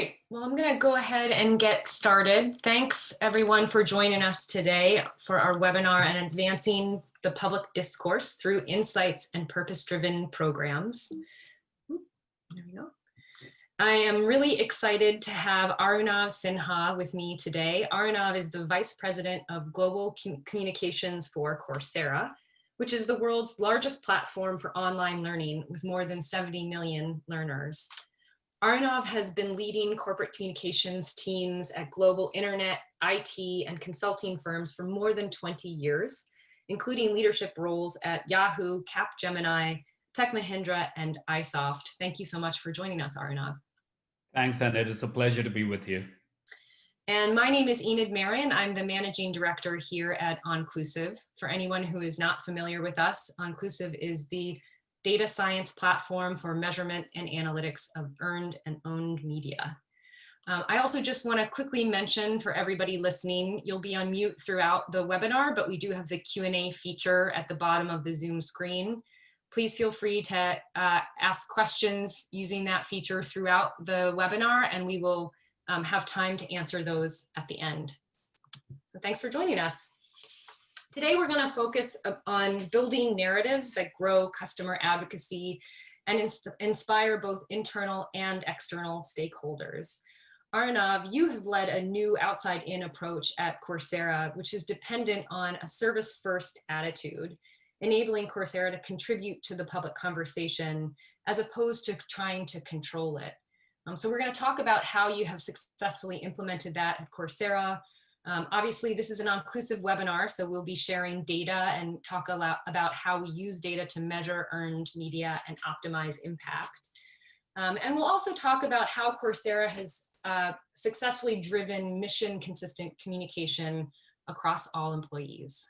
Great. Well, I'm going to go ahead and get started. Thanks everyone for joining us today for our webinar on advancing the public discourse through insights and purpose-driven programs. There we go. I am really excited to have Arunav Sinha with me today. Arunav is the Vice President of Global Communications for Coursera, which is the world's largest platform for online learning with more than 70 million learners. Arunav has been leading corporate communications teams at global internet, IT, and consulting firms for more than 20 years, including leadership roles at Yahoo, Capgemini, Tech Mahindra, and iSoft. Thank you so much for joining us, Arunav. Thanks, Enid. It's a pleasure to be with you. And my name is Enid Maran. I'm the managing director here at Onclusive. For anyone who is not familiar with us, Onclusive is the data science platform for measurement and analytics of earned and owned media. I also just want to quickly mention for everybody listening, you'll be on mute throughout the webinar, but we do have the Q&A feature at the bottom of the Zoom screen. Please feel free to ask questions using that feature throughout the webinar, and we will have time to answer those at the end. So thanks for joining us. Today, we're going to focus on building narratives that grow customer advocacy and inspire both internal and external stakeholders. Arunav, you have led a new outside-in approach at Coursera, which is dependent on a service-first attitude, enabling Coursera to contribute to the public conversation as opposed to trying to control it. So we're going to talk about how you have successfully implemented that at Coursera. Obviously, this is an Onclusive webinar, so we'll be sharing data and talk a lot about how we use data to measure earned media and optimize impact. And we'll also talk about how Coursera has successfully driven mission-consistent communication across all employees.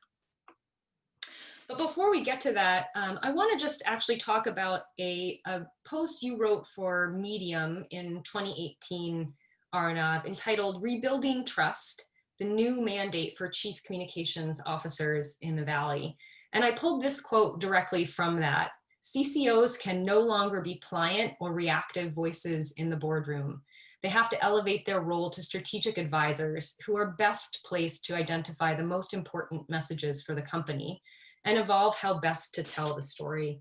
But before we get to that, I want to just actually talk about a post you wrote for Medium in 2018, Arunav, entitled "Rebuilding Trust, the New Mandate for Chief Communications Officers in the Valley." And I pulled this quote directly from that. "CCOs can no longer be pliant or reactive voices in the boardroom. They have to elevate their role to strategic advisors who are best placed to identify the most important messages for the company and evolve how best to tell the story."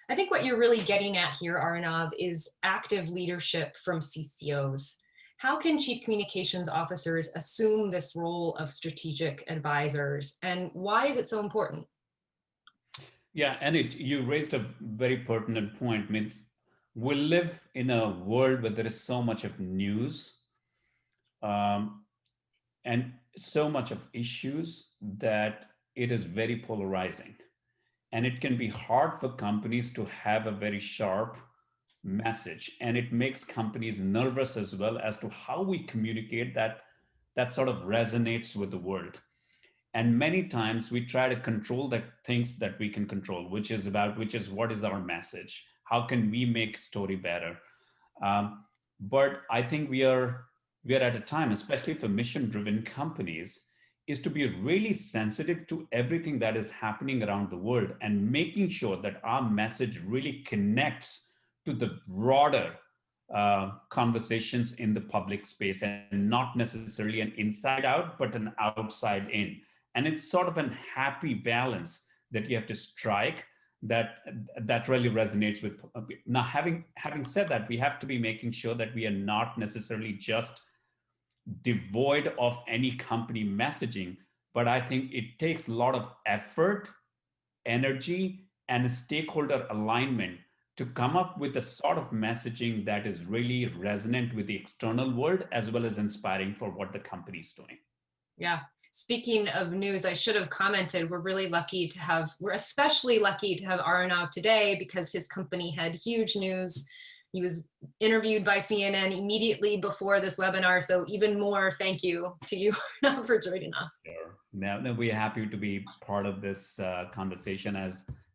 I think what you're really getting at here, Arunav, is active leadership from CCOs. How can chief communications officers assume this role of strategic advisors, and why is it so important? Yeah, and you raised a very pertinent point. Means we live in a world where there is so much of news and so much of issues that it is very polarizing. And it can be hard for companies to have a very sharp message. And it makes companies nervous as well as to how we communicate that sort of resonates with the world. And many times we try to control the things that we can control, which is what is our message? How can we make story better? But I think we are at a time, especially for mission-driven companies, is to be really sensitive to everything that is happening around the world and making sure that our message really connects to the broader conversations in the public space, and not necessarily an inside out, but an outside in. And it's sort of a happy balance that you have to strike that really resonates with. Now, having said that, we have to be making sure that we are not necessarily just devoid of any company messaging, but I think it takes a lot of effort, energy, and stakeholder alignment to come up with a sort of messaging that is really resonant with the external world, as well as inspiring for what the company is doing. Yeah. Speaking of news, I should have commented, we're especially lucky to have Arunav today because his company had huge news. He was interviewed by CNN immediately before this webinar. So even more thank you to you for joining us. Sure. Now we're happy to be part of this conversation.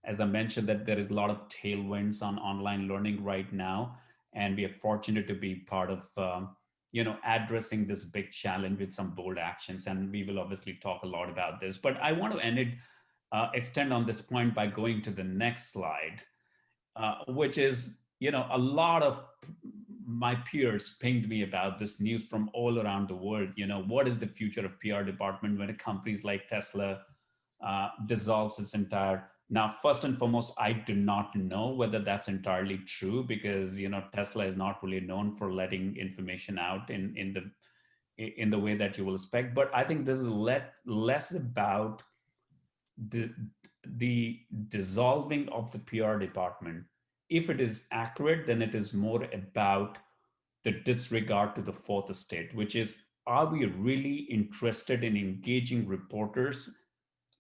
As I mentioned, that there is a lot of tailwinds on online learning right now. And we are fortunate to be part of addressing this big challenge with some bold actions. And we will obviously talk a lot about this. But I want to extend on this point by going to the next slide, which is a lot of my peers pinged me about this news from all around the world. What is the future of PR department when a companies like Tesla dissolves its entire. Now, first and foremost, I do not know whether that's entirely true, because Tesla is not really known for letting information out in the way that you will expect. But I think this is less about the dissolving of the PR department. If it is accurate, then it is more about the disregard to the fourth estate, which is, are we really interested in engaging reporters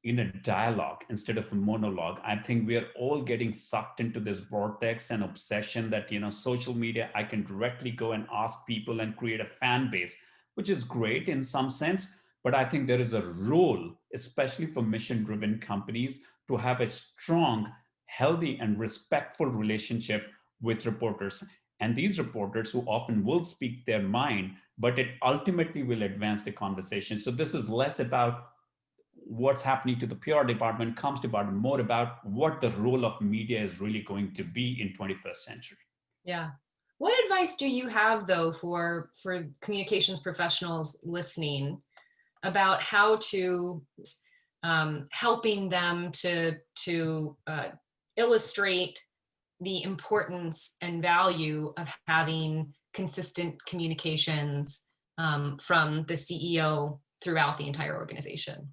in a dialogue instead of a monologue? I think we are all getting sucked into this vortex and obsession that, social media, I can directly go and ask people and create a fan base, which is great in some sense. But I think there is a role, especially for mission-driven companies, to have a strong, healthy, and respectful relationship with reporters. And these reporters, who often will speak their mind, but it ultimately will advance the conversation. So this is less about what's happening to the PR department, comms department, more about what the role of media is really going to be in 21st century. Yeah. What advice do you have, though, for communications professionals listening about how to helping them to illustrate the importance and value of having consistent communications from the CEO throughout the entire organization?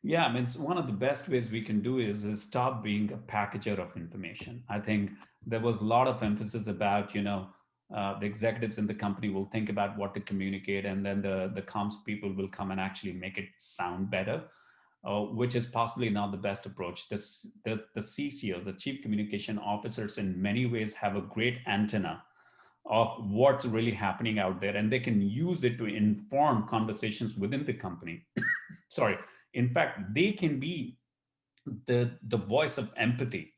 Yeah, I mean, one of the best ways we can do is stop being a packager of information. I think there was a lot of emphasis about, the executives in the company will think about what to communicate, and then the comms people will come and actually make it sound better, which is possibly not the best approach. The CCOs, the chief communication officers, in many ways have a great antenna of what's really happening out there, and they can use it to inform conversations within the company. Sorry. In fact, they can be the voice of empathy,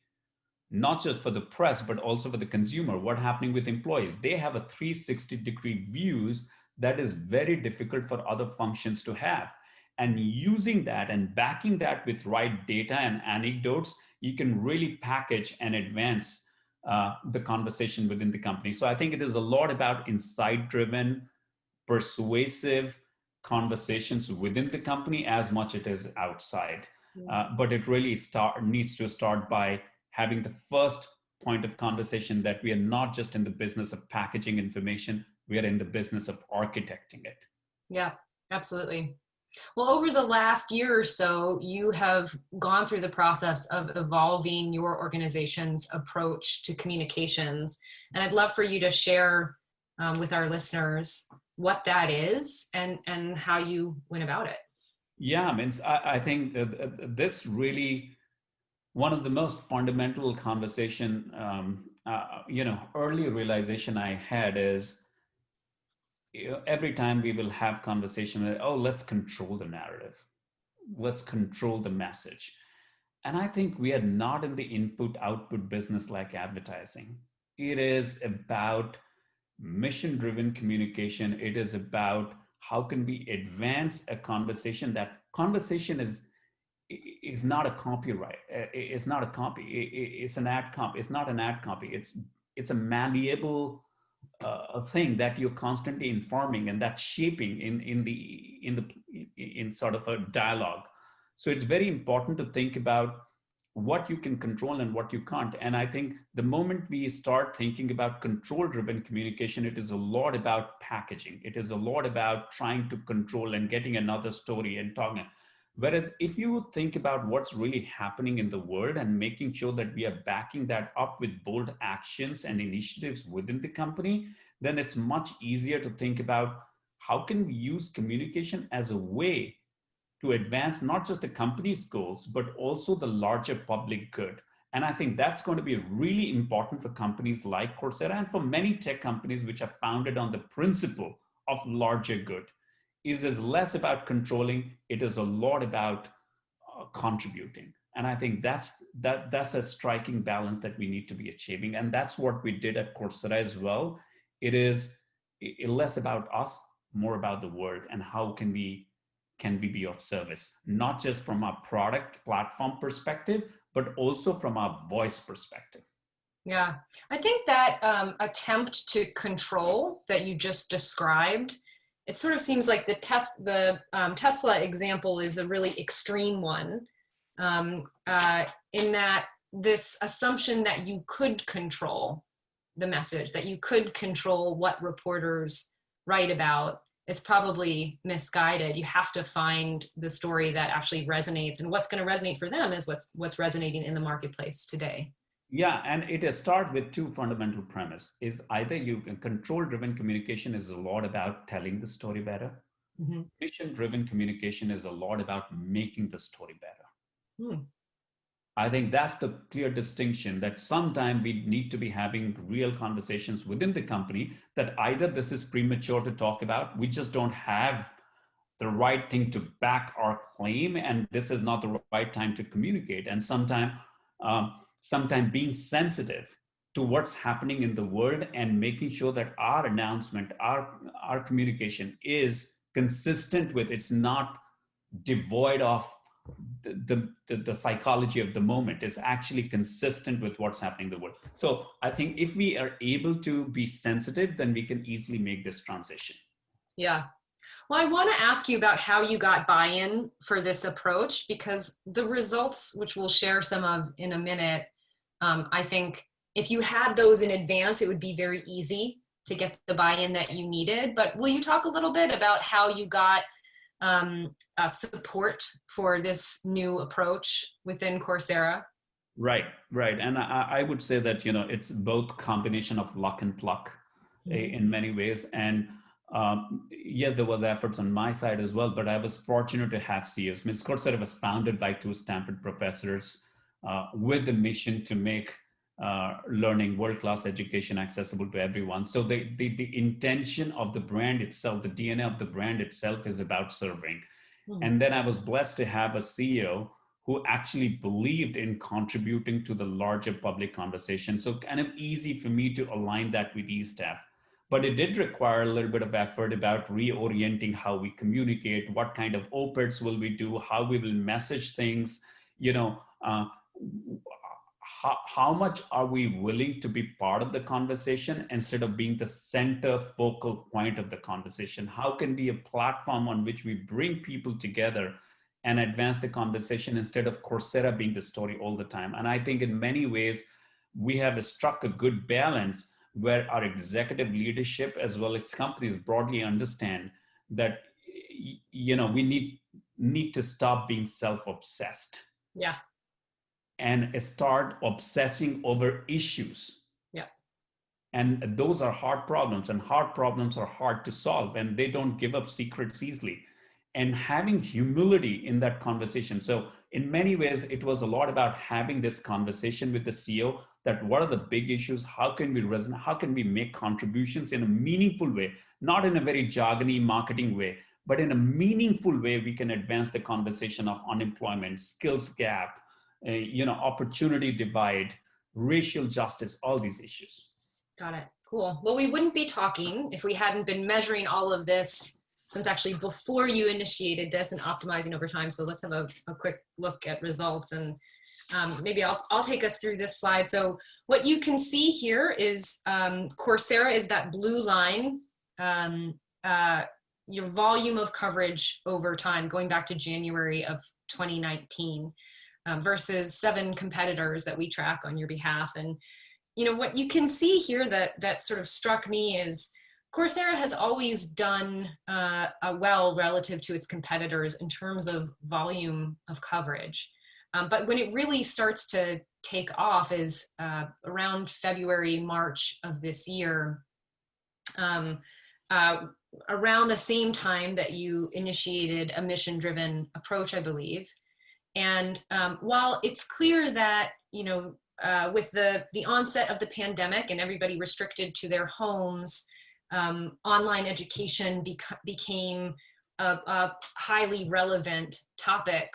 not just for the press, but also for the consumer. What's happening with employees? They have a 360-degree views that is very difficult for other functions to have. And using that and backing that with right data and anecdotes, you can really package and advance the conversation within the company. So I think it is a lot about insight-driven, persuasive conversations within the company as much as it is outside. But it really needs to start by having the first point of conversation that we are not just in the business of packaging information, we are in the business of architecting it. Yeah, absolutely. Well, over the last year or so, you have gone through the process of evolving your organization's approach to communications. And I'd love for you to share with our listeners what that is and how you went about it. Yeah, I mean, I think this really, one of the most fundamental conversation, early realization I had is, every time we will have conversation, oh, let's control the narrative, let's control the message. And I think we are not in the input output business like advertising. It is about mission driven communication. It is about how can we advance a conversation. That conversation is not a copyright. It's not a copy. It's an ad copy. It's not an ad copy. It's a malleable thing that you're constantly informing and that's shaping in sort of a dialogue. So it's very important to think about what you can control and what you can't. And I think the moment we start thinking about control driven communication, it is a lot about packaging. It is a lot about trying to control and getting another story and talking. Whereas if you think about what's really happening in the world and making sure that we are backing that up with bold actions and initiatives within the company, then it's much easier to think about how can we use communication as a way to advance not just the company's goals, but also the larger public good. And I think that's going to be really important for companies like Coursera and for many tech companies which are founded on the principle of larger good. Is less about controlling, it is a lot about contributing. And I think that's a striking balance that we need to be achieving. And that's what we did at Coursera as well. It is less about us, more about the world and how can we be of service, not just from a product platform perspective, but also from a voice perspective. Yeah, I think that attempt to control that you just described, it sort of seems like the Tesla example is a really extreme one, in that this assumption that you could control the message, that you could control what reporters write about, is probably misguided. You have to find the story that actually resonates, and what's going to resonate for them is what's resonating in the marketplace today. Yeah, and it starts with two fundamental premise. Is either you can control-driven communication is a lot about telling the story better. Mm-hmm. Mission-driven communication is a lot about making the story better. Hmm. I think that's the clear distinction, that sometime we need to be having real conversations within the company that either this is premature to talk about, we just don't have the right thing to back our claim, and this is not the right time to communicate. And sometime being sensitive to what's happening in the world and making sure that our announcement, our communication is consistent with, it's not devoid of the psychology of the moment, is actually consistent with what's happening in the world. So I think if we are able to be sensitive, then we can easily make this transition. Yeah. Well, I want to ask you about how you got buy-in for this approach, because the results, which we'll share some of in a minute, I think if you had those in advance, it would be very easy to get the buy-in that you needed. But will you talk a little bit about how you got support for this new approach within Coursera? Right, right. And I would say that, it's both combination of luck and pluck in many ways. And yes, there was efforts on my side as well, but I was fortunate to have CEOs. I mean, Coursera was founded by two Stanford professors with the mission to make learning, world-class education accessible to everyone. So the intention of the brand itself, the DNA of the brand itself is about serving. And then I was blessed to have a CEO who actually believed in contributing to the larger public conversation. So kind of easy for me to align that with eStaff. But it did require a little bit of effort about reorienting how we communicate, what kind of op-eds will we do, how we will message things, how much are we willing to be part of the conversation instead of being the center focal point of the conversation? How can be a platform on which we bring people together and advance the conversation instead of Coursera being the story all the time? And I think in many ways, we have struck a good balance where our executive leadership as well as companies broadly understand that, we need to stop being self-obsessed. Yeah. And start obsessing over issues. Yeah. And those are hard problems, and hard problems are hard to solve, and they don't give up secrets easily. And having humility in that conversation. So in many ways, it was a lot about having this conversation with the CEO that what are the big issues? How can we resonate? How can we make contributions in a meaningful way? Not in a very jargony marketing way, but in a meaningful way, we can advance the conversation of unemployment, skills gap, opportunity divide, racial justice, all these issues. Got it. Cool. Well, we wouldn't be talking if we hadn't been measuring all of this since actually before you initiated this and optimizing over time. So let's have a quick look at results, and maybe I'll take us through this slide. So what you can see here is Coursera is that blue line, your volume of coverage over time, going back to January of 2019. Versus 7 competitors that we track on your behalf. And what you can see here that sort of struck me is Coursera has always done well relative to its competitors in terms of volume of coverage. But when it really starts to take off is around February, March of this year, around the same time that you initiated a mission-driven approach, I believe. And while it's clear that, with the onset of the pandemic and everybody restricted to their homes, online education became a highly relevant topic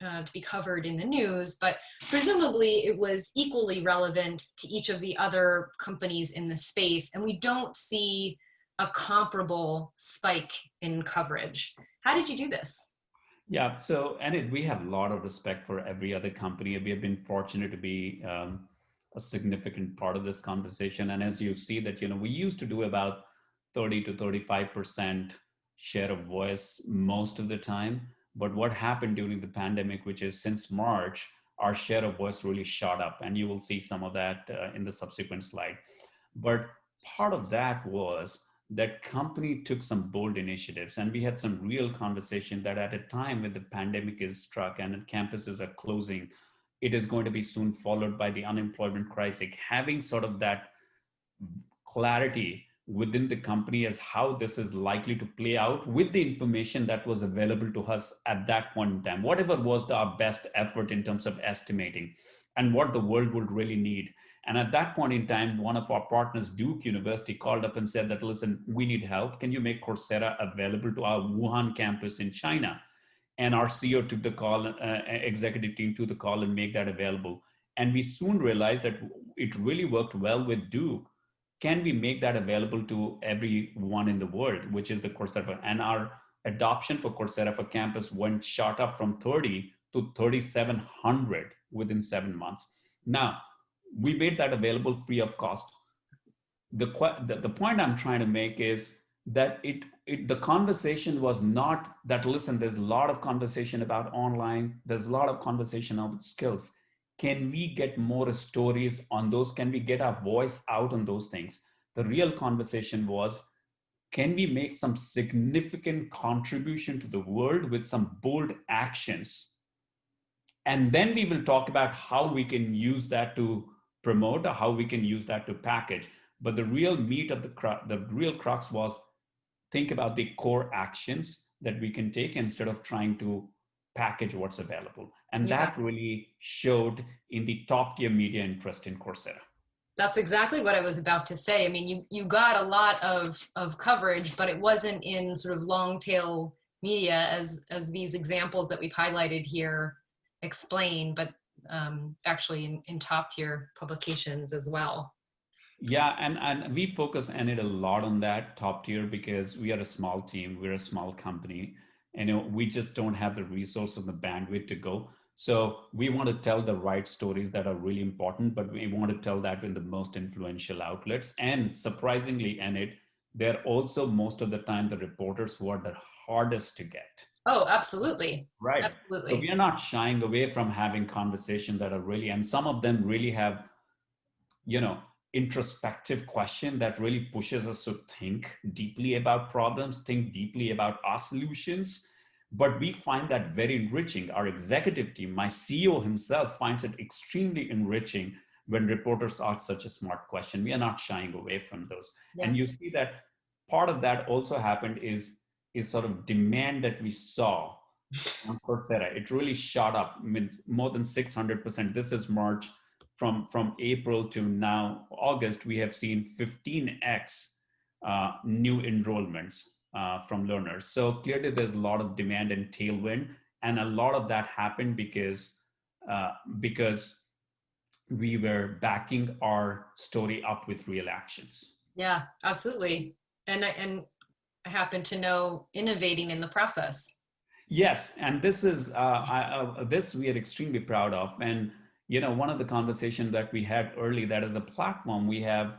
to be covered in the news, but presumably it was equally relevant to each of the other companies in the space. And we don't see a comparable spike in coverage. How did you do this? Yeah, so Enid, we have a lot of respect for every other company. We have been fortunate to be a significant part of this conversation. And as you see that, we used to do about 30 to 35% share of voice most of the time. But what happened during the pandemic, which is since March, our share of voice really shot up. And you will see some of that in the subsequent slide. But part of that was that company took some bold initiatives, and we had some real conversation that at a time when the pandemic is struck and campuses are closing, it is going to be soon followed by the unemployment crisis. Having sort of that clarity within the company as how this is likely to play out with the information that was available to us at that point in time, whatever was our best effort in terms of estimating and what the world would really need. And at that point in time, one of our partners, Duke University, called up and said that, listen, we need help. Can you make Coursera available to our Wuhan campus in China? And our CEO took the call, executive team took the call and make that available. And we soon realized that it really worked well with Duke. Can we make that available to everyone in the world, which is the Coursera? And our adoption for Coursera for Campus went shot up from 30 to 3,700 within 7 months. Now, we made that available free of cost. The point I'm trying to make is that the conversation was not that, listen, there's a lot of conversation about online, there's a lot of conversation about skills. Can we get more stories on those? Can we get our voice out on those things? The real conversation was, can we make some significant contribution to the world with some bold actions? And then we will talk about how we can use that to promote or how we can use that to package. But the real meat of the real crux was, think about the core actions that we can take instead of trying to package what's available. And that really showed in the top tier media interest in Coursera. That's exactly what I was about to say. I mean, you got a lot of coverage, but it wasn't in sort of long tail media as these examples that we've highlighted here explain, but actually in top tier publications as well. Yeah, and we focus Enid a lot on that top tier because we are a small team, we're a small company, and we just don't have the resources and the bandwidth to go. So we want to tell the right stories that are really important, but we want to tell that in the most influential outlets. And surprisingly, Enid, they're also most of the time the reporters who are the hardest to get. Oh, absolutely. Right. Absolutely. So we are not shying away from having conversations that are really, and some of them really have, introspective question that really pushes us to think deeply about problems, think deeply about our solutions. But we find that very enriching. Our executive team, my CEO himself, finds it extremely enriching when reporters ask such a smart question. We are not shying away from those. Yeah. And you see that part of that also happened is sort of demand that we saw on Coursera. It really shot up, means more than 600%. This is March. From April to now, August, we have seen 15x new enrollments from learners. So clearly there's a lot of demand and tailwind. And a lot of that happened because we were backing our story up with real actions. Yeah, absolutely. And I happen to know innovating in the process. Yes, and this is this we are extremely proud of. And one of the conversations that we had early, that as a platform, we have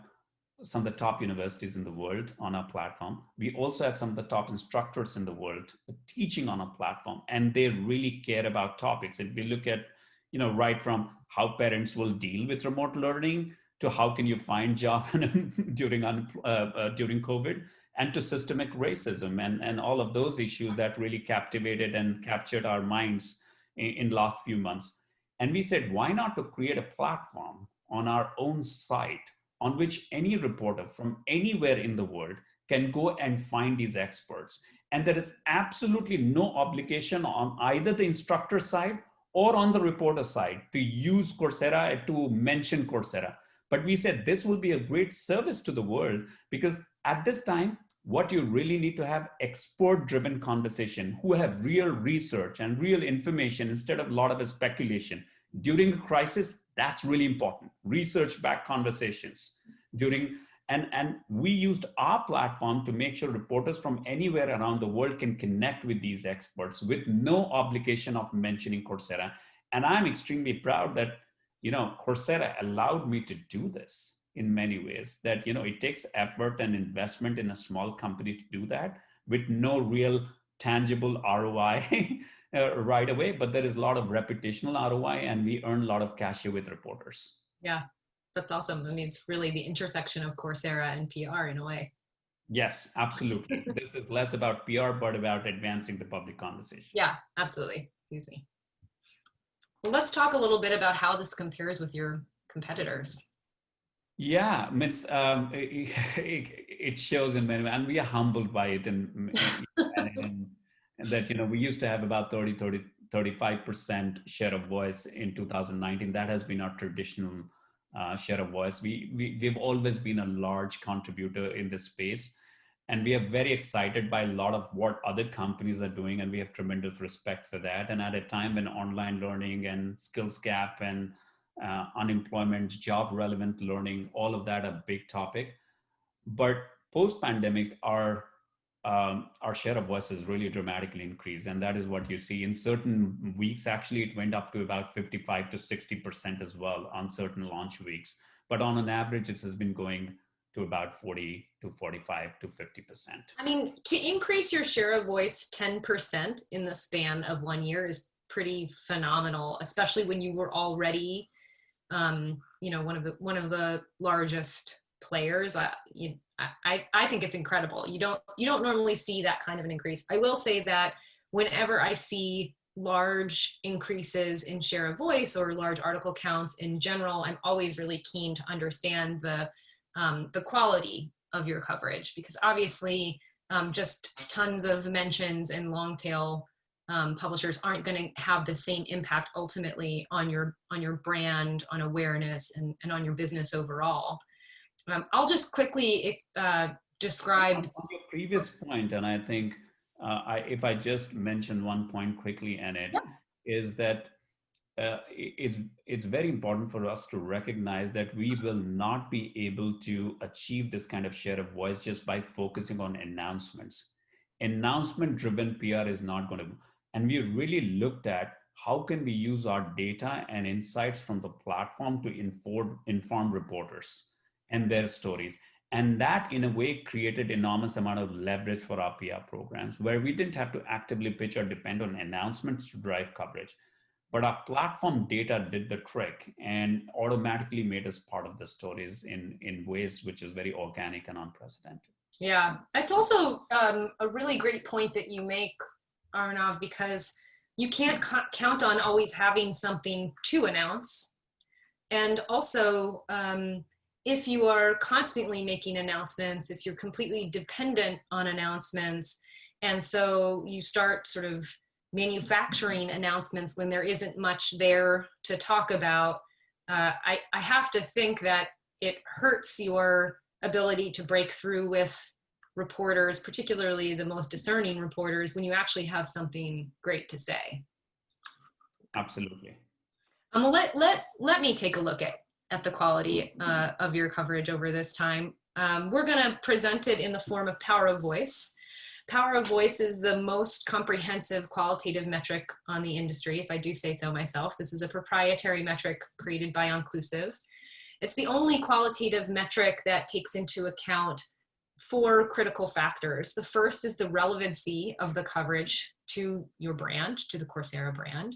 some of the top universities in the world on our platform. We also have some of the top instructors in the world teaching on our platform, and they really care about topics. If we look at, right from how parents will deal with remote learning to how can you find job during COVID, and to systemic racism and all of those issues that really captivated and captured our minds in the last few months. And we said, why not to create a platform on our own site on which any reporter from anywhere in the world can go and find these experts. And there is absolutely no obligation on either the instructor side or on the reporter side to use Coursera, to mention Coursera. But we said this will be a great service to the world, because at this time, what you really need to have expert-driven conversation who have real research and real information instead of a lot of speculation. During a crisis, that's really important. Research-backed conversations. And we used our platform to make sure reporters from anywhere around the world can connect with these experts with no obligation of mentioning Coursera. And I'm extremely proud that Coursera allowed me to do this in many ways. That, it takes effort and investment in a small company to do that with no real tangible ROI right away, but there is a lot of reputational ROI, and we earn a lot of cachet with reporters. Yeah, that's awesome. I mean, it's really the intersection of Coursera and PR in a way. Yes, absolutely. This is less about PR, but about advancing the public conversation. Yeah, absolutely. Excuse me. Well, let's talk a little bit about how this compares with your competitors. Yeah, it shows in many, and we are humbled by it, and that, we used to have about 35% share of voice in 2019. That has been our traditional share of voice. We've always been a large contributor in this space, and we are very excited by a lot of what other companies are doing, and we have tremendous respect for that. And at a time when online learning and skills gap and unemployment, job relevant learning, all of that a big topic. But post pandemic, our share of voice has really dramatically increased, and that is what you see in certain weeks. Actually, it went up to about 55 to 60% as well on certain launch weeks. But on an average, it has been going to about 40 to 45 to 50%. I mean, to increase your share of voice 10% in the span of 1 year is pretty phenomenal, especially when you were already, one of the largest players. I think it's incredible. You don't normally see that kind of an increase. I will say that whenever I see large increases in share of voice or large article counts in general, I'm always really keen to understand the quality of your coverage, because obviously just tons of mentions and long tail publishers aren't going to have the same impact ultimately on your brand, on awareness, and on your business overall. I'll just quickly describe on your previous point, and I think if I just mention one point quickly, Enid, yeah. is that it's very important for us to recognize that we will not be able to achieve this kind of share of voice just by focusing on announcements. Announcement driven PR is not going to, and we really looked at how can we use our data and insights from the platform to inform reporters and their stories. And that in a way created enormous amount of leverage for our PR programs, where we didn't have to actively pitch or depend on announcements to drive coverage. But our platform data did the trick and automatically made us part of the stories in ways which is very organic and unprecedented. Yeah, it's also a really great point that you make, Arunav, because you can't count on always having something to announce. And also, if you are constantly making announcements, if you're completely dependent on announcements, and so you start sort of manufacturing announcements when there isn't much there to talk about, I have to think that it hurts your ability to break through with reporters, particularly the most discerning reporters, when you actually have something great to say. Absolutely. Well, let me take a look at the quality of your coverage over this time. We're going to present it in the form of power of voice. Power of voice is the most comprehensive qualitative metric on the industry, if I do say so myself. This is a proprietary metric created by Onclusive. It's the only qualitative metric that takes into account 4 critical factors. The first is the relevancy of the coverage to your brand, to the Coursera brand.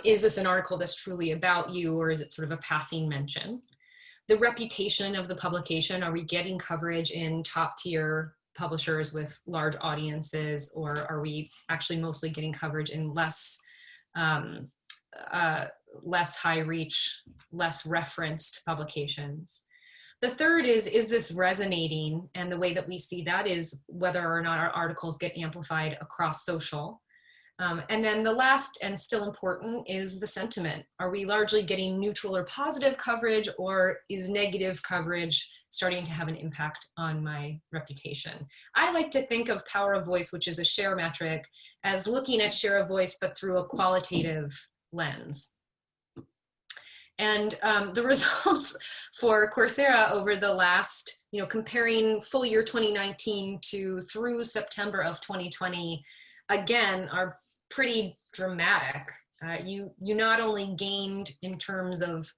Is this an article that's truly about you, or is it sort of a passing mention? The reputation of the publication. Are we getting coverage in top tier publishers with large audiences, or are we actually mostly getting coverage in less high reach, less referenced publications? The third is this resonating? And the way that we see that is whether or not our articles get amplified across social. And then the last and still important is the sentiment. Are we largely getting neutral or positive coverage, or is negative coverage starting to have an impact on my reputation? I like to think of power of voice, which is a share metric, as looking at share of voice, but through a qualitative lens. And the results for Coursera over the last, comparing full year 2019 to through September of 2020, again, are pretty dramatic. You not only gained in terms of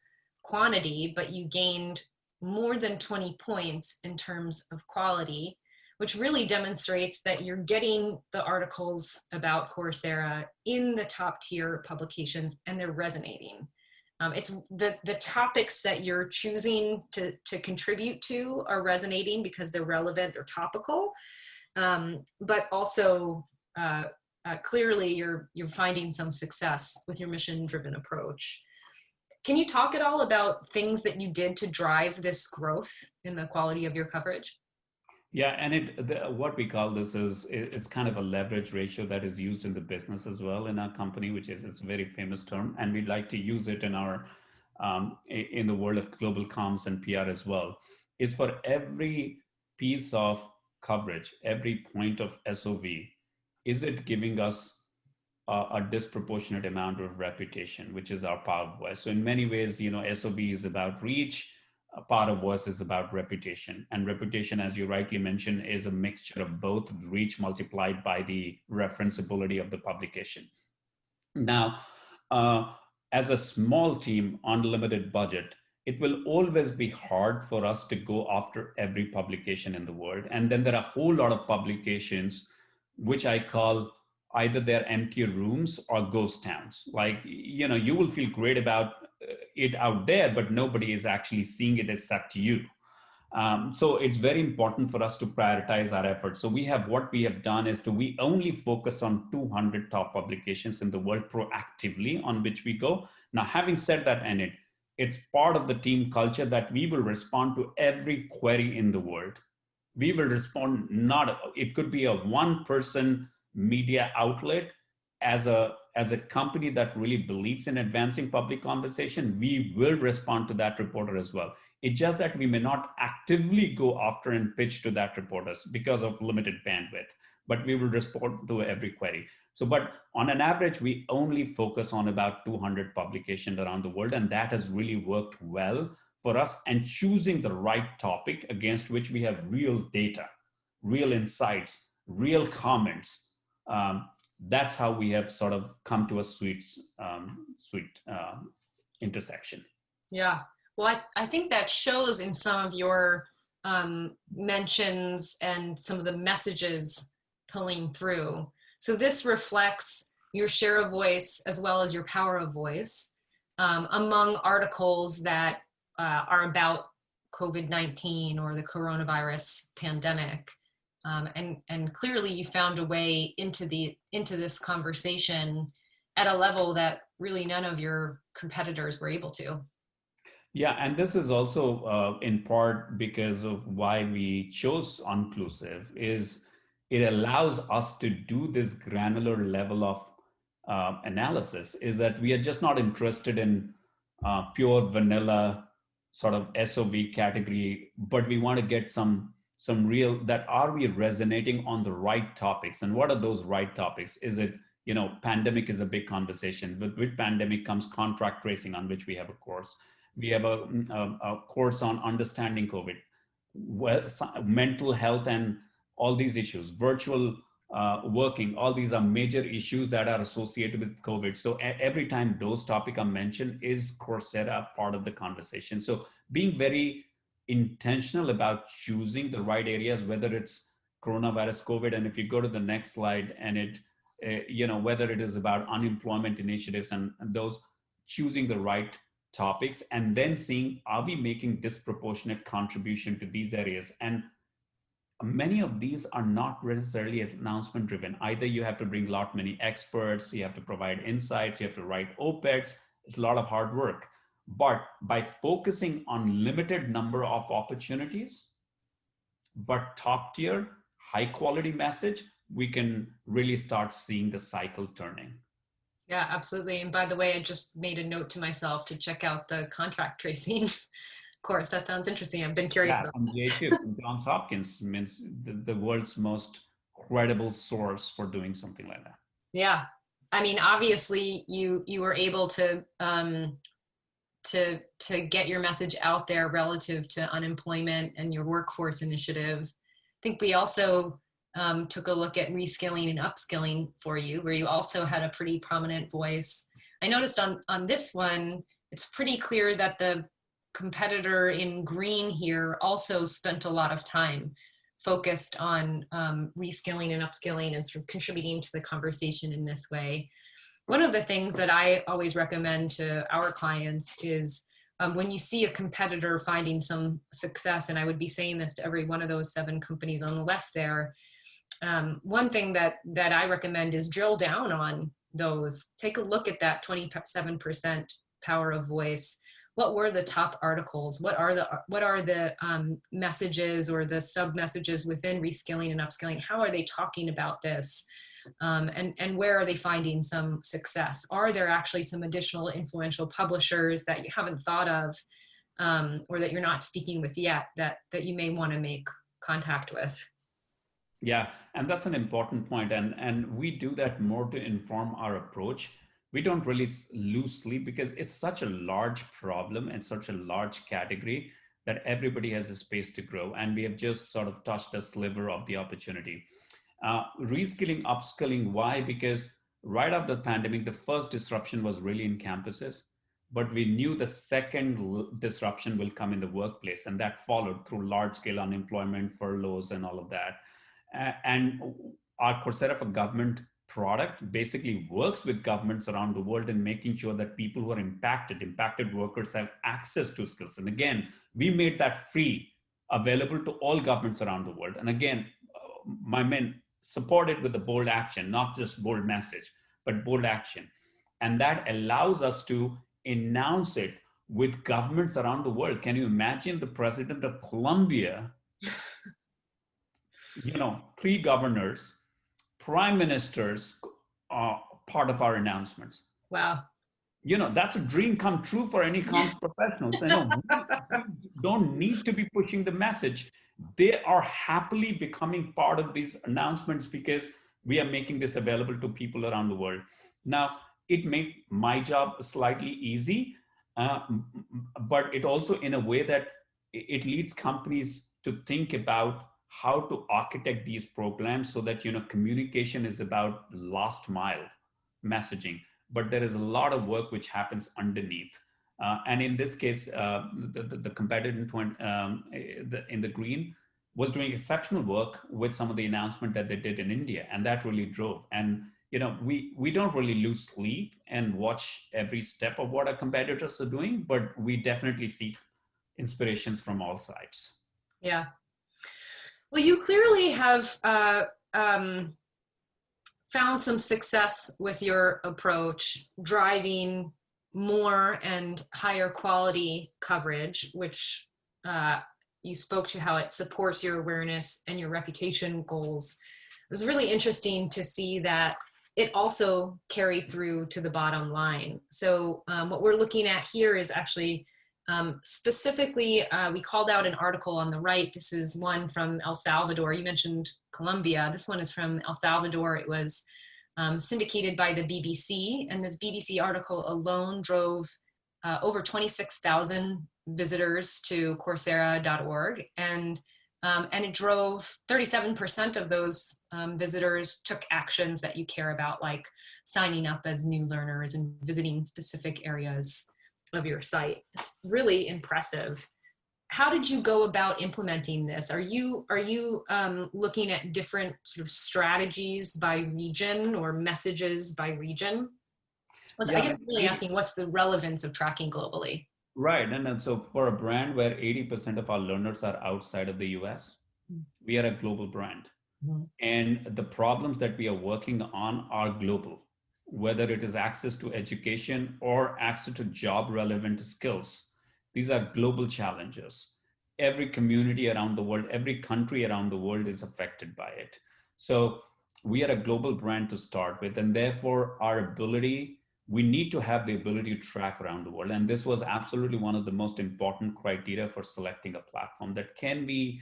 quantity, but you gained more than 20 points in terms of quality, which really demonstrates that you're getting the articles about Coursera in the top tier publications and they're resonating. It's the topics that you're choosing to contribute to are resonating because they're relevant, they're topical, but also clearly you're finding some success with your mission-driven approach. Can you talk at all about things that you did to drive this growth in the quality of your coverage? Yeah, and what we call this is it's kind of a leverage ratio that is used in the business as well in our company, which is it's a very famous term, and we'd like to use it in our in the world of global comms and PR as well. Is for every piece of coverage, every point of SOV, is it giving us a disproportionate amount of reputation, which is our power of voice. So in many ways, SOV is about reach. Part of voice is about reputation, and reputation, as you rightly mentioned, is a mixture of both reach multiplied by the referenceability of the publication. Now, as a small team on limited budget, it will always be hard for us to go after every publication in the world. And then there are a whole lot of publications, which I call either they're empty rooms or ghost towns. Like, you will feel great about it out there, but nobody is actually seeing it except you. So it's very important for us to prioritize our efforts. So what we have done is we only focus on 200 top publications in the world proactively on which we go. Now, having said that, Enid, it's part of the team culture that we will respond to every query in the world. We will respond, it could be a one-person media outlet. As a company that really believes in advancing public conversation, we will respond to that reporter as well. It's just that we may not actively go after and pitch to that reporters because of limited bandwidth, but we will respond to every query. But on an average, we only focus on about 200 publications around the world, and that has really worked well for us, and choosing the right topic against which we have real data, real insights, real comments. That's how we have sort of come to a sweet intersection. Yeah, well, I think that shows in some of your mentions and some of the messages pulling through. So this reflects your share of voice as well as your power of voice among articles that are about COVID-19 or the coronavirus pandemic. And clearly you found a way into this conversation at a level that really none of your competitors were able to. Yeah, and this is also in part because of why we chose Onclusive, is it allows us to do this granular level of analysis, is that we are just not interested in pure vanilla sort of SOV category, but we want to get some real, that are we resonating on the right topics, and what are those right topics? Is it, pandemic is a big conversation. With pandemic comes contract tracing, on which we have a course. We have a course on understanding COVID, mental health, and all these issues, virtual working, all these are major issues that are associated with COVID. So every time those topics are mentioned, is Coursera part of the conversation? So being very intentional about choosing the right areas, whether it's coronavirus, COVID, and if you go to the next slide, and whether it is about unemployment initiatives and those, choosing the right topics, and then seeing, are we making disproportionate contribution to these areas? And many of these are not necessarily announcement driven. Either you have to bring many experts, you have to provide insights, you have to write op-eds. It's a lot of hard work. But by focusing on limited number of opportunities, but top tier, high quality message, we can really start seeing the cycle turning. Yeah, absolutely. And by the way, I just made a note to myself to check out the contract tracing course. That sounds interesting. I've been curious about that. J2 from Johns Hopkins means the world's most credible source for doing something like that. Yeah. I mean, obviously you were able to get your message out there relative to unemployment and your workforce initiative. I think we also took a look at reskilling and upskilling for you, where you also had a pretty prominent voice. I noticed on this one, it's pretty clear that the competitor in green here also spent a lot of time focused on reskilling and upskilling and sort of contributing to the conversation in this way. One of the things that I always recommend to our clients is when you see a competitor finding some success, and I would be saying this to every one of those 7 companies on the left there, one thing that I recommend is drill down on those. Take a look at that 27% power of voice. What were the top articles? What are the messages or the sub messages within reskilling and upskilling? How are they talking about this? And where are they finding some success? Are there actually some additional influential publishers that you haven't thought of, or that you're not speaking with yet, that you may want to make contact with? Yeah, and that's an important point. And we do that more to inform our approach. We don't really lose sleep because it's such a large problem and such a large category that everybody has a space to grow. And we have just sort of touched a sliver of the opportunity. Reskilling, upskilling, why? Because right after the pandemic, the first disruption was really in campuses, but we knew the second disruption will come in the workplace, and that followed through large scale unemployment, furloughs, and all of that. And our Coursera for Government product basically works with governments around the world in making sure that people who are impacted workers have access to skills. And again, we made that free, available to all governments around the world. And again, my men supported with the bold action, not just bold message, but bold action. And that allows us to announce it with governments around the world. Can you imagine the president of Colombia, 3 governors, prime ministers are part of our announcements? Wow. That's a dream come true for any comms professionals. We don't need to be pushing the message. They are happily becoming part of these announcements because we are making this available to people around the world. Now, it makes my job slightly easy, but it also in a way that it leads companies to think about how to architect these programs so that communication is about last mile messaging, but there is a lot of work which happens underneath. And in this case, the competitor in the green was doing exceptional work with some of the announcement that they did in India, and that really drove. And we don't really lose sleep and watch every step of what our competitors are doing, but we definitely seek inspirations from all sides. Yeah. Well, you clearly have found some success with your approach, driving more and higher quality coverage, which you spoke to how it supports your awareness and your reputation goals. It was really interesting to see that it also carried through to the bottom line. So what we're looking at here is actually specifically, we called out an article on the right. This is one from El Salvador. You mentioned Colombia. This one is from El Salvador. It was syndicated by the BBC, and this BBC article alone drove over 26,000 visitors to Coursera.org, and it drove 37% of those visitors took actions that you care about, like signing up as new learners and visiting specific areas of your site. It's really impressive. How did you go about implementing this? Are you looking at different sort of strategies by region or messages by region? I guess I'm really asking, what's the relevance of tracking globally? Right, and so for a brand where 80% of our learners are outside of the US, we are a global brand. Mm-hmm. And the problems that we are working on are global, whether it is access to education or access to job relevant skills. These are global challenges. Every community around the world, every country around the world is affected by it. So we are a global brand to start with, and therefore we need to have the ability to track around the world. And this was absolutely one of the most important criteria for selecting a platform that can we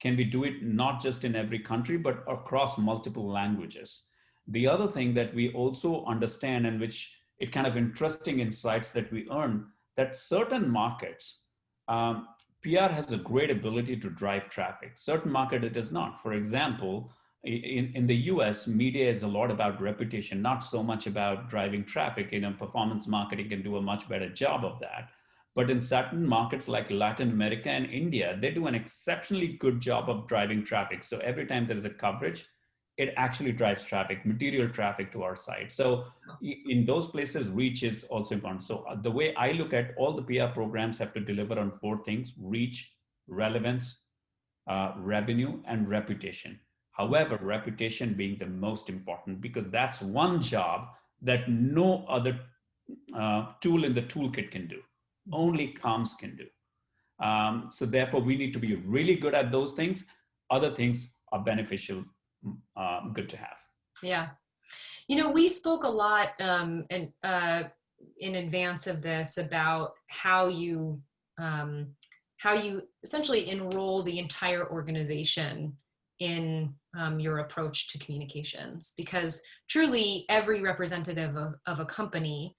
do it not just in every country, but across multiple languages. The other thing that we also understand, and which it kind of interesting insights that we earn, that certain markets, PR has a great ability to drive traffic. Certain market it does not. For example, in the US, media is a lot about reputation, not so much about driving traffic. Performance marketing can do a much better job of that. But in certain markets like Latin America and India, they do an exceptionally good job of driving traffic. So every time there is a coverage, it actually drives traffic, material traffic to our site. So in those places, reach is also important. So the way I look at all the PR programs have to deliver on four things: reach, relevance, revenue, and reputation. However, reputation being the most important, because that's one job that no other tool in the toolkit can do. Only comms can do. So therefore, we need to be really good at those things. Other things are beneficial, good to have. Yeah. We spoke a lot in advance of this about how you essentially enroll the entire organization in your approach to communications, because truly every representative of a company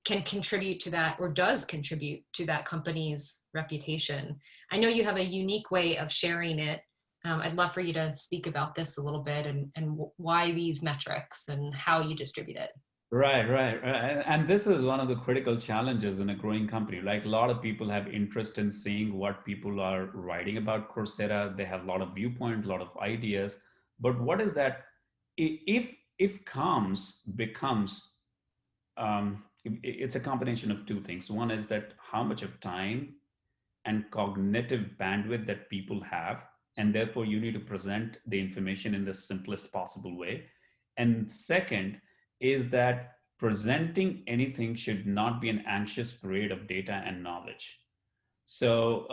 can contribute to that, or does contribute to that company's reputation. I know you have a unique way of sharing it. I'd love for you to speak about this a little bit, and why these metrics and how you distribute it. Right. And this is one of the critical challenges in a growing company. Like, a lot of people have interest in seeing what people are writing about Coursera. They have a lot of viewpoints, a lot of ideas. But what is that? If comms becomes, it's a combination of two things. One is that how much of time and cognitive bandwidth that people have, and therefore you need to present the information in the simplest possible way. And second is that presenting anything should not be an anxious parade of data and knowledge. So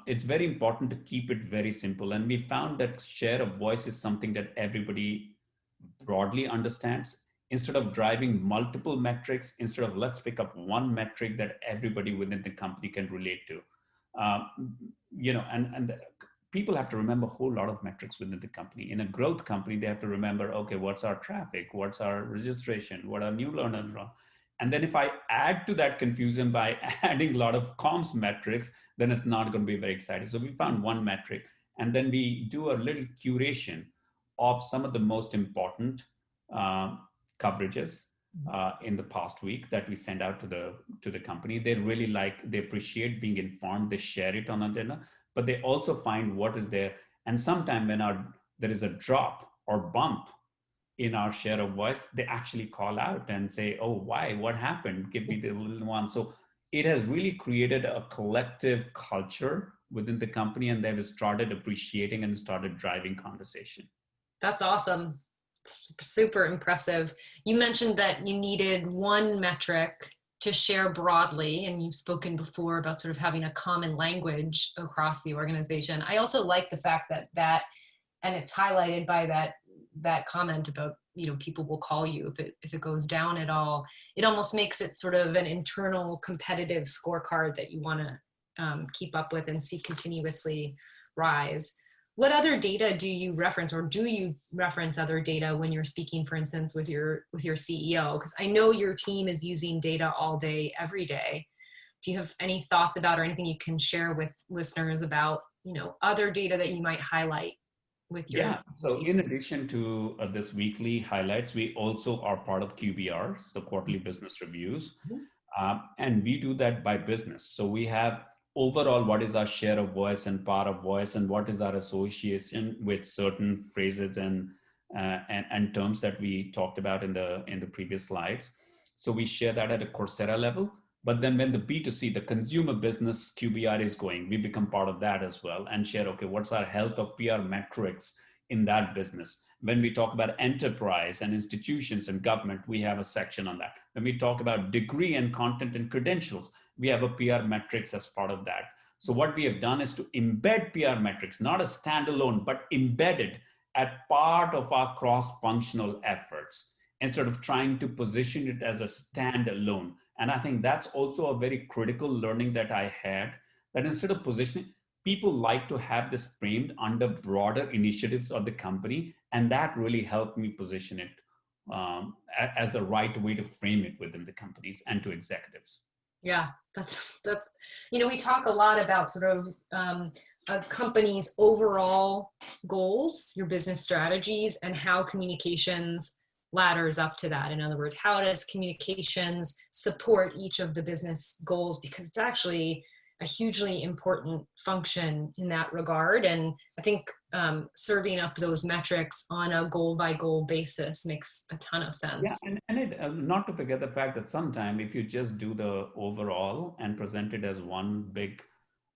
it's very important to keep it very simple. And we found that share of voice is something that everybody broadly understands. Instead of driving multiple metrics, instead of let's pick up one metric that everybody within the company can relate to. And people have to remember a whole lot of metrics within the company. In a growth company, they have to remember, okay, what's our traffic? What's our registration? What are new learners from? And then if I add to that confusion by adding a lot of comms metrics, then it's not going to be very exciting. So we found one metric, and then we do a little curation of some of the most important coverages in the past week that we send out to the company. They appreciate being informed. They share it on agenda, but they also find what is there. And sometime when there is a drop or bump in our share of voice, they actually call out and say, "Oh, why? What happened? Give me the little one." So it has really created a collective culture within the company, and they've started appreciating and started driving conversation. That's awesome. Super impressive. You mentioned that you needed one metric to share broadly, and you've spoken before about sort of having a common language across the organization. I also like the fact that and it's highlighted by that comment about, people will call you if it goes down at all. It almost makes it sort of an internal competitive scorecard that you want to keep up with and see continuously rise. What other data do you reference, or do you reference other data when you're speaking, for instance, with your CEO? Because I know your team is using data all day, every day. Do you have any thoughts about, or anything you can share with listeners about, other data that you might highlight with your So CEO? in addition to this weekly highlights, we also are part of QBRs, the quarterly business reviews. And we do that by business. So we have overall what is our share of voice and power of voice, and what is our association with certain phrases and terms that we talked about in the previous slides. So we share that at a Coursera level. But then when the B2C, the consumer business QBR is going, we become part of that as well and share, okay, what's our health of PR metrics in that business? When we talk about enterprise and institutions and government, we have a section on that. When we talk about degree and content and credentials, we have a PR metrics as part of that. So what we have done is to embed PR metrics, not a standalone, but embedded at part of our cross-functional efforts, instead of trying to position it as a standalone. And I think that's also a very critical learning that I had, that instead of positioning, people like to have this framed under broader initiatives of the company. And that really helped me position it as the right way to frame it within the companies and to executives. Yeah, that's, we talk a lot about sort of a company's overall goals, your business strategies, and how communications ladders up to that. In other words, how does communications support each of the business goals? Because it's actually a hugely important function in that regard. And I think serving up those metrics on a goal by goal basis makes a ton of Yeah, sense. not to forget the fact that sometime if you just do the overall and present it as one big,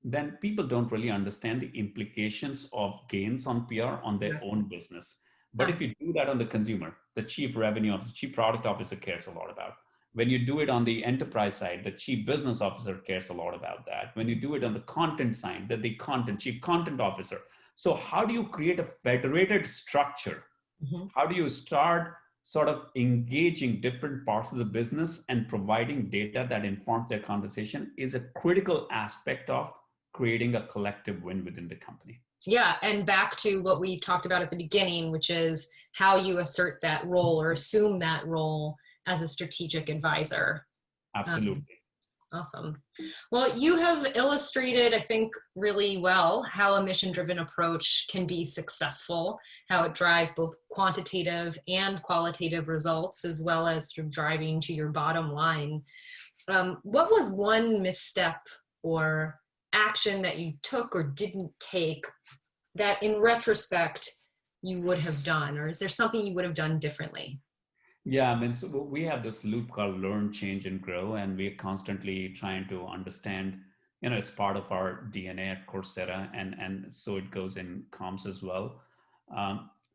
then people don't really understand the implications of gains on PR on their Yeah. own business. But Yeah. if you do that on the consumer, the chief revenue officer, chief product officer cares a lot about. When you do it on the enterprise side, the chief business officer cares a lot about that. When you do it on the content side, the content chief content officer. So how do you create a federated structure? Mhm. How do you start sort of engaging different parts of the business and providing data that informs their conversation is a critical aspect of creating a collective win within the company. Yeah, and back to what we talked about at the beginning, which is how you assert that role or assume that role as a strategic advisor. Um, Absolutely. awesome. Well, you have illustrated, I think, really well how a mission-driven approach can be successful, how it drives both quantitative and qualitative results, as well as sort of driving to your bottom line. What was one misstep or action that you took or didn't take that in retrospect you would have done, or is there something you would have done differently? Yeah, I mean, so we have this loop called learn, change, and grow, and we're constantly trying to understand. It's part of our DNA at Coursera, and so it goes in comms as well.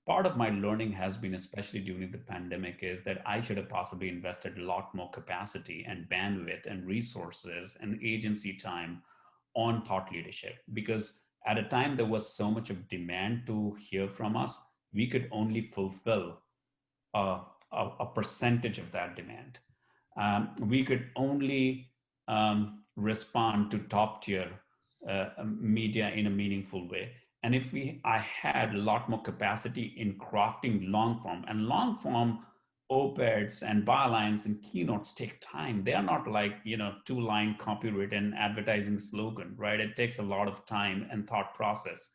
Part of my learning has been, especially during the pandemic, is that I should have possibly invested a lot more capacity and bandwidth and resources and agency time on thought leadership, because at a time there was so much of demand to hear from us, we could only fulfill a, a percentage of that demand. We could only respond to top tier media in a meaningful way. And if I had a lot more capacity in crafting long form, and long form op-eds and bylines and keynotes take time. They are not like, 2-line copywritten advertising slogan, right? It takes a lot of time and thought process.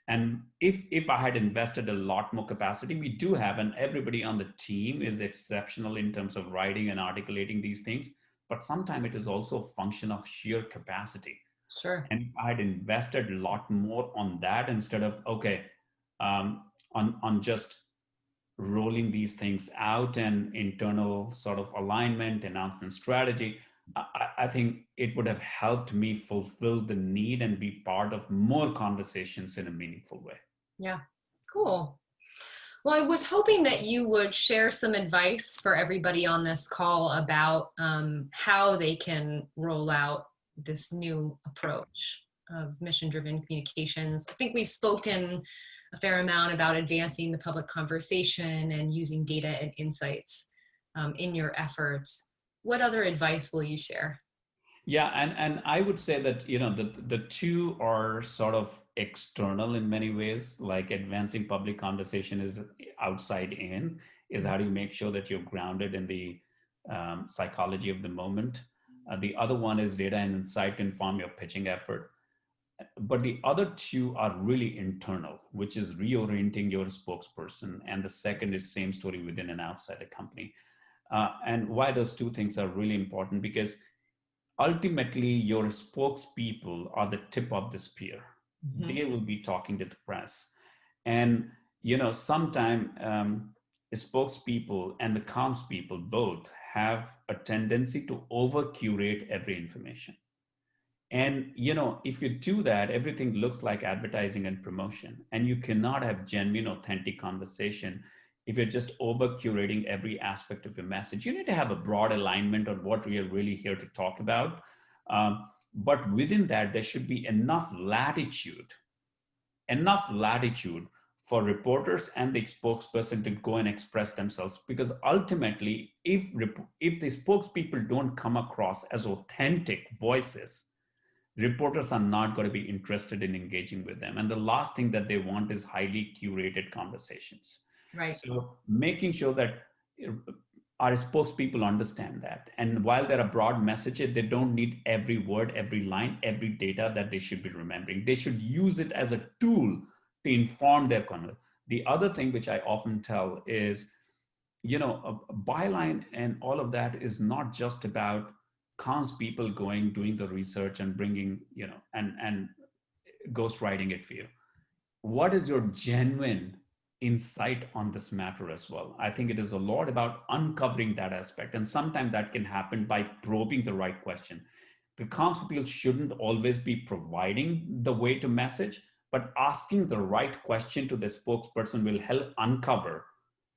And if I had invested a lot more capacity, we do have, and everybody on the team is exceptional in terms of writing and articulating these things, but sometimes it is also a function of sheer capacity. Sure. And if I had invested a lot more on that instead of, okay, on just rolling these things out and internal sort of alignment, announcement strategy, I think it would have helped me fulfill the need and be part of more conversations in a meaningful way. Yeah, cool. Well, I was hoping that you would share some advice for everybody on this call about how they can roll out this new approach of mission-driven communications. I think we've spoken a fair amount about advancing the public conversation and using data and insights in your efforts. What other advice will you share? Yeah, and I would say that the two are sort of external in many ways. Like advancing public conversation is outside in, is how do you make sure that you're grounded in the psychology of the moment. The other one is data and insight to inform your pitching effort. But the other two are really internal, which is reorienting your spokesperson, and the second is same story within and outside the company. And why those two things are really important, because ultimately your spokespeople are the tip of the spear. Mhm. They will be talking to the press, and sometimes spokespeople and the comms people both have a tendency to over curate every information. And if you do that, everything looks like advertising and promotion, and you cannot have genuine authentic conversation if you're just over curating every aspect of your message. You need to have a broad alignment on what we are really here to talk about, but within that there should be enough latitude for reporters and the spokesperson to go and express themselves, because ultimately if the spokespeople don't come across as authentic voices, reporters are not going to be interested in engaging with them. And the last thing that they want is highly curated conversations. Right. So making sure that our spokespeople understand that. And while there are broad messages, they don't need every word, every line, every data that they should be remembering. They should use it as a tool to inform their content. The other thing which I often tell is, a byline and all of that is not just about cons people going, doing the research and bringing, and ghostwriting it for you. What is your genuine insight on this matter as well? I think it is a lot about uncovering that aspect. And sometimes that can happen by probing the right question. The council shouldn't always be providing the way to message, but asking the right question to the spokesperson will help uncover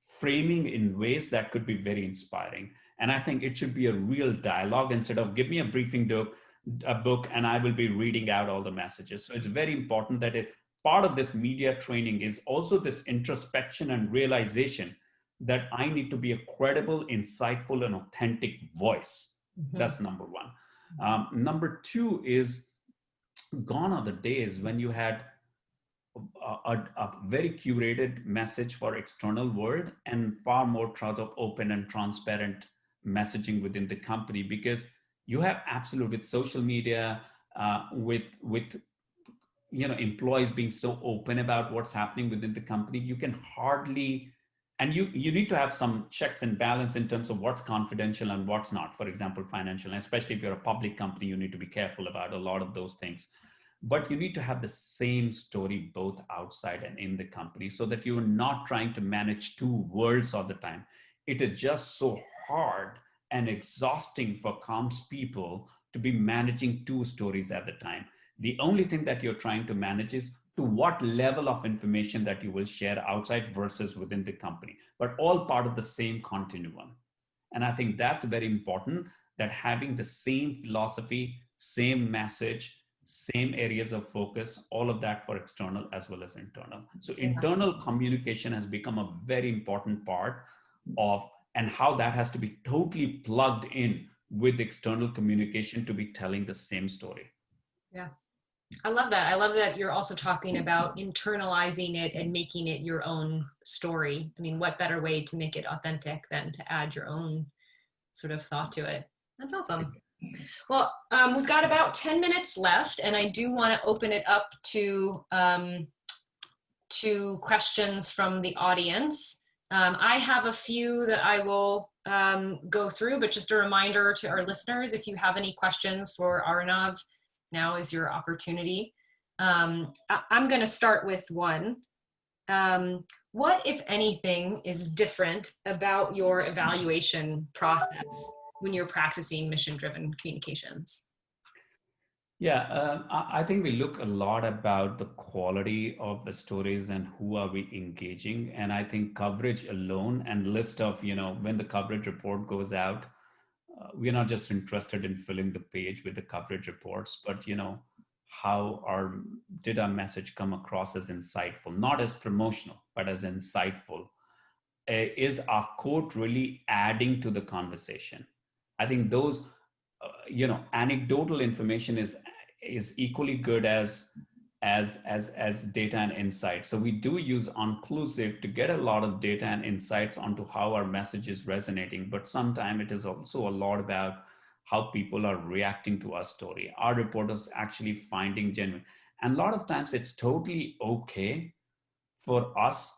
framing in ways that could be very inspiring. And I think it should be a real dialogue instead of give me a a book and I will be reading out all the messages. So it's very important that part of this media training is also this introspection and realization that I need to be a credible, insightful, and authentic voice. Mm-hmm. That's number one. Number two is, gone are the days when you had a very curated message for external world and far more open and transparent messaging within the company, because you have absolute with social media, with employees being so open about what's happening within the company, you can hardly, and you need to have some checks and balance in terms of what's confidential and what's not. For example, financial, and especially if you're a public company, you need to be careful about a lot of those things. But you need to have the same story both outside and in the company, so that you're not trying to manage two worlds all the time. It is just so hard and exhausting for comms people to be managing two stories at the time. The only thing that you're trying to manage is to what level of information that you will share outside versus within the company, but all part of the same continuum. And I think that's very important, that having the same philosophy, same message, same areas of focus, all of that for external as well as internal. So internal communication has become a very important part of, and how that has to be totally plugged in with external communication to be telling the same story. Yeah. I love that. I love that you're also talking about internalizing it and making it your own story. I mean, what better way to make it authentic than to add your own sort of thought to it? That's awesome. Well, we've got about 10 minutes left, and I do want to open it up to questions from the audience. I have a few that I will go through, but just a reminder to our listeners, if you have any questions for Arunav, now is your opportunity. I'm going to start with one. What, if anything, is different about your evaluation process when you're practicing mission-driven communications? Yeah, I think we look a lot about the quality of the stories and who are we engaging. And I think coverage alone and list of, when the coverage report goes out, we're not just interested in filling the page with the coverage reports, but, how did our message come across as insightful, not as promotional, but as insightful? Is our quote really adding to the conversation? I think those, anecdotal information is equally good as data and insight. So we do use Onclusive to get a lot of data and insights onto how our message is resonating. But sometimes it is also a lot about how people are reacting to our story. Our reporters actually finding genuine. And a lot of times it's totally okay for us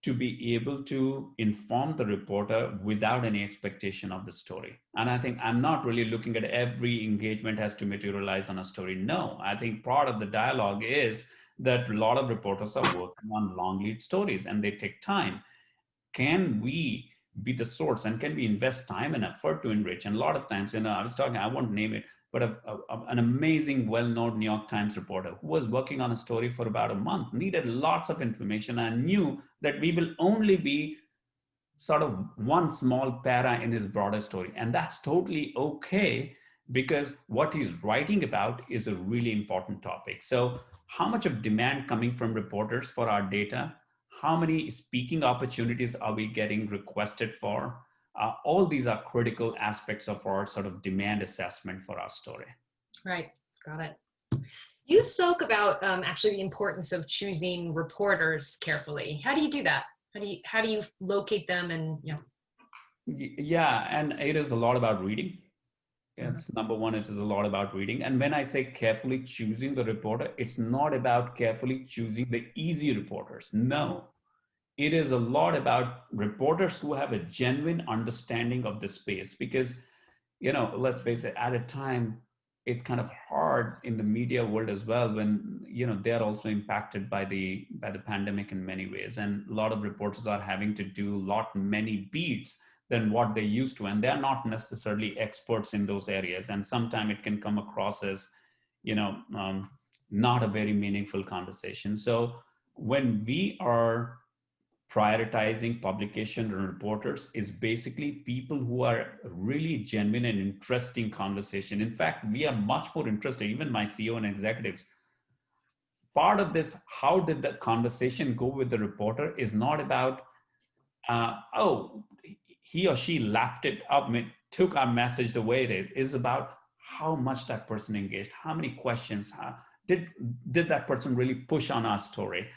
to be able to inform the reporter without any expectation of the story. And I think I'm not really looking at every engagement has to materialize on a story. No, I think part of the dialogue is that a lot of reporters are working on long lead stories and they take time. Can we be the source, and can we invest time and effort to enrich? And a lot of times, I was talking, I won't name it, but an amazing, well-known New York Times reporter who was working on a story for about a month, needed lots of information, and knew that we will only be sort of one small para in his broader story. And that's totally okay, because what he's writing about is a really important topic. So how much of demand coming from reporters for our data? How many speaking opportunities are we getting requested for? All these are critical aspects of our sort of demand assessment for our story. Right, got it. You spoke about actually the importance of choosing reporters carefully. How do you do that? How do you locate them and Yeah, and it is a lot about reading. Mhm. It's number one, it is a lot about reading. And when I say carefully choosing the reporter, it's not about carefully choosing the easy reporters. No, it is a lot about reporters who have a genuine understanding of the space. Because, let's face it, at a time, it's kind of hard in the media world as well when, they're also impacted by the pandemic in many ways. And a lot of reporters are having to do many beats than what they used to. And they're not necessarily experts in those areas. And sometimes it can come across as, you know, um, not a very meaningful conversation. So when we are prioritizing publication and reporters, is basically people who are really genuine and interesting conversation. In fact, we are much more interested, even my CEO and executives. Part of this, how did the conversation go with the reporter, is not about, oh, he or she lapped it up, took our message the way it is about how much that person engaged, how many questions, did that person really push on our story.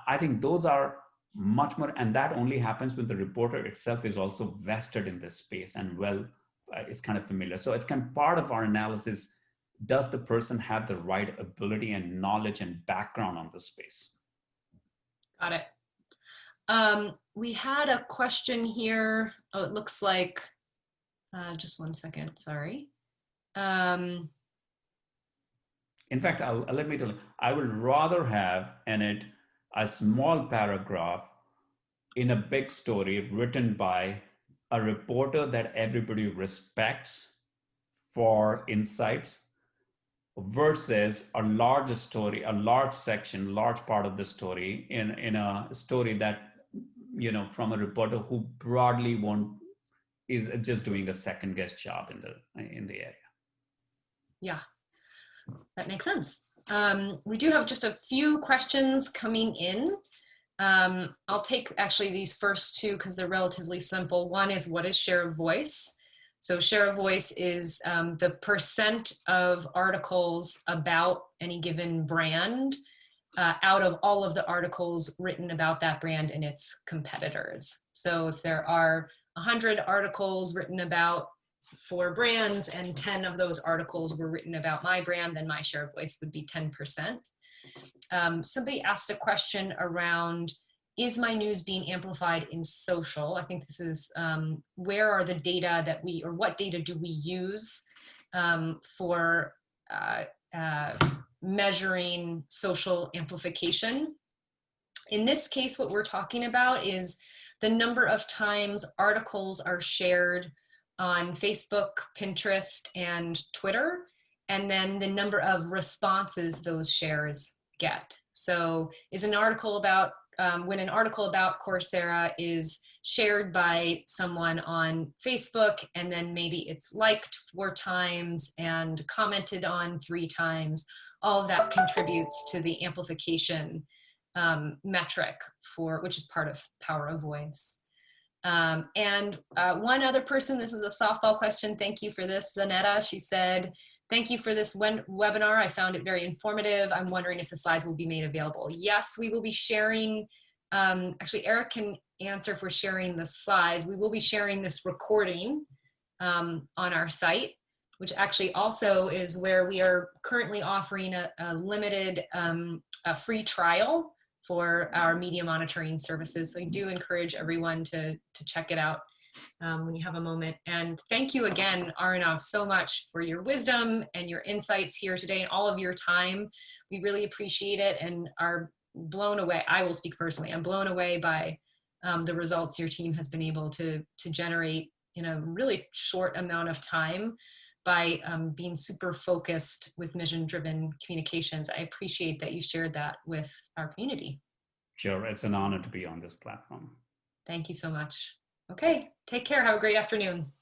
I think those are much more, and that only happens when the reporter itself is also vested in this space and is kind of familiar. So it's kind of part of our analysis. Does the person have the right ability and knowledge and background on the space? Got it. We had a question here. Oh, it looks like, just one second, sorry. In fact, let me tell you, I would rather have in it a small paragraph in a big story written by a reporter that everybody respects for insights versus a large story, a large section, large part of the story in a story that, from a reporter who broadly is just doing a second guess job in the area. Yeah, that makes sense. We do have just a few questions coming in. I'll take actually these first two because they're relatively simple. One is, what is share of voice? So share of voice is the percent of articles about any given brand out of all of the articles written about that brand and its competitors. So if there are 100 articles written about 4 brands and 10 of those articles were written about my brand, then my share of voice would be 10%. Somebody asked a question around, is my news being amplified in social? I think this is, where are the data that or what data do we use for measuring social amplification? In this case, what we're talking about is the number of times articles are shared on Facebook, Pinterest, and Twitter, and then the number of responses those shares get. So is an article about, when an article about Coursera is shared by someone on Facebook, and then maybe it's liked 4 times and commented on 3 times, all of that contributes to the amplification metric, which is part of power of voice. And one other person, this is a softball question. Thank you for this, Zanetta. She said, thank you for this webinar. I found it very informative. I'm wondering if the slides will be made available. Yes, we will be sharing. Actually, Eric can answer if we're sharing the slides. We will be sharing this recording on our site, which actually also is where we are currently offering a limited a free trial for our media monitoring services. So I do encourage everyone to check it out when you have a moment. And thank you again, Arunav, so much for your wisdom and your insights here today and all of your time. We really appreciate it and are blown away. I will speak personally. I'm blown away by the results your team has been able to generate in a really short amount of time by being super focused with mission-driven communications. I appreciate that you shared that with our community. Sure, it's an honor to be on this platform. Thank you so much. Okay, take care. Have a great afternoon.